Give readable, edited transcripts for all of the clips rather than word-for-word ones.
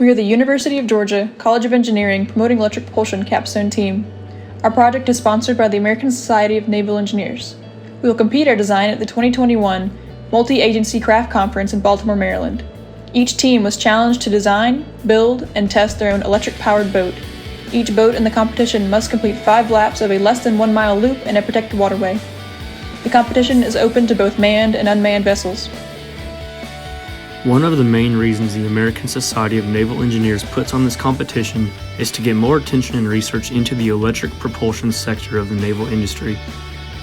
We are the University of Georgia College of Engineering Promoting Electric Propulsion Capstone team. Our project is sponsored by the American Society of Naval Engineers. We will compete our design at the 2021 Multi-Agency Craft Conference in Baltimore, Maryland. Each team was challenged to design, build, and test their own electric-powered boat. Each boat in the competition must complete 5 laps of a less than 1 mile loop in a protected waterway. The competition is open to both manned and unmanned vessels. One of the main reasons the American Society of Naval Engineers puts on this competition is to get more attention and research into the electric propulsion sector of the naval industry.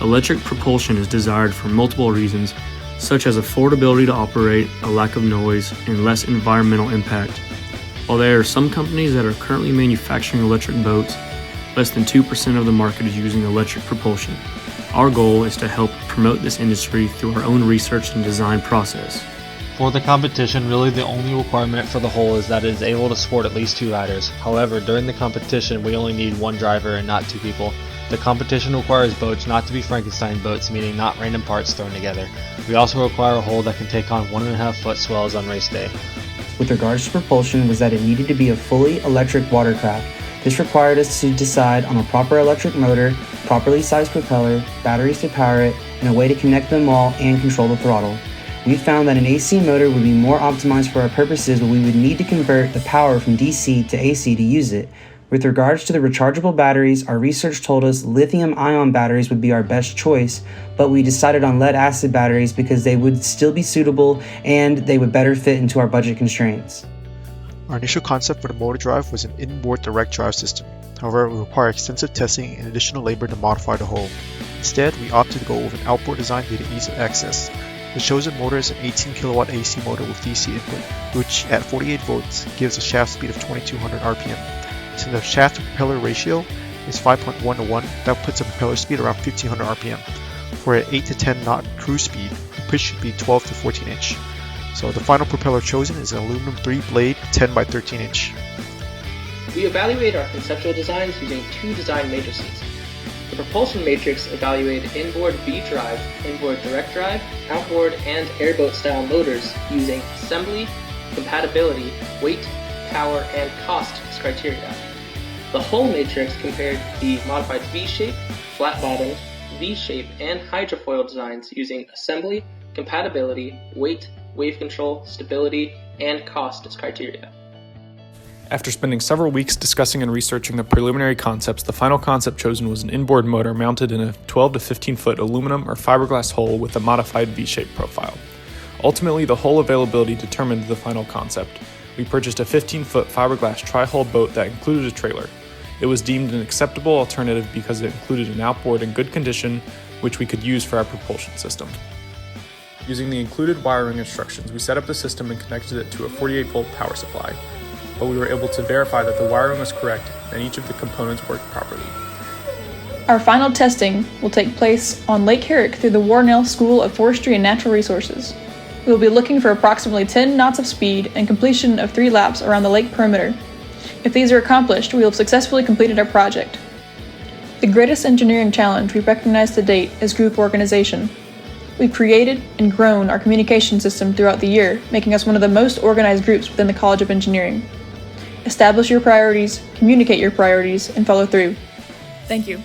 Electric propulsion is desired for multiple reasons, such as affordability to operate, a lack of noise, and less environmental impact. While there are some companies that are currently manufacturing electric boats, less than 2% of the market is using electric propulsion. Our goal is to help promote this industry through our own research and design process. For the competition, really the only requirement for the hull is that it is able to support at least 2 riders. However, during the competition, we only need 1 driver and not 2 people. The competition requires boats not to be Frankenstein boats, meaning not random parts thrown together. We also require a hull that can take on 1.5-foot swells on race day. With regards to propulsion was that it needed to be a fully electric watercraft. This required us to decide on a proper electric motor, properly sized propeller, batteries to power it, and a way to connect them all and control the throttle. We found that an AC motor would be more optimized for our purposes, but we would need to convert the power from DC to AC to use it. With regards to the rechargeable batteries, our research told us lithium-ion batteries would be our best choice, but we decided on lead-acid batteries because they would still be suitable and they would better fit into our budget constraints. Our initial concept for the motor drive was an inboard direct drive system. However, it would require extensive testing and additional labor to modify the hull. Instead, we opted to go with an outboard design due to ease of access. The chosen motor is an 18 kilowatt AC motor with DC input, which at 48 volts gives a shaft speed of 2200 RPM. Since the shaft to propeller ratio is 5.1 to 1, that puts the propeller speed around 1500 RPM. For an 8 to 10 knot cruise speed, the pitch should be 12 to 14 inch. So the final propeller chosen is an aluminum 3-blade 10 by 13 inch. We evaluate our conceptual designs using 2 design matrices. The propulsion matrix evaluated inboard V-drive, inboard direct drive, outboard and airboat style motors using assembly, compatibility, weight, power, and cost as criteria. The hull matrix compared the modified V-shape, flat-bottomed, V-shape, and hydrofoil designs using assembly, compatibility, weight, wave control, stability, and cost as criteria. After spending several weeks discussing and researching the preliminary concepts, the final concept chosen was an inboard motor mounted in a 12 to 15 foot aluminum or fiberglass hull with a modified V-shaped profile. Ultimately, the hull availability determined the final concept. We purchased a 15-foot fiberglass tri-hull boat that included a trailer. It was deemed an acceptable alternative because it included an outboard in good condition, which we could use for our propulsion system. Using the included wiring instructions, we set up the system and connected it to a 48-volt power supply, but we were able to verify that the wiring was correct and each of the components worked properly. Our final testing will take place on Lake Herrick through the Warnell School of Forestry and Natural Resources. We will be looking for approximately 10 knots of speed and completion of 3 laps around the lake perimeter. If these are accomplished, we will have successfully completed our project. The greatest engineering challenge we've recognized to date is group organization. We've created and grown our communication system throughout the year, making us one of the most organized groups within the College of Engineering. Establish your priorities, communicate your priorities, and follow through. Thank you.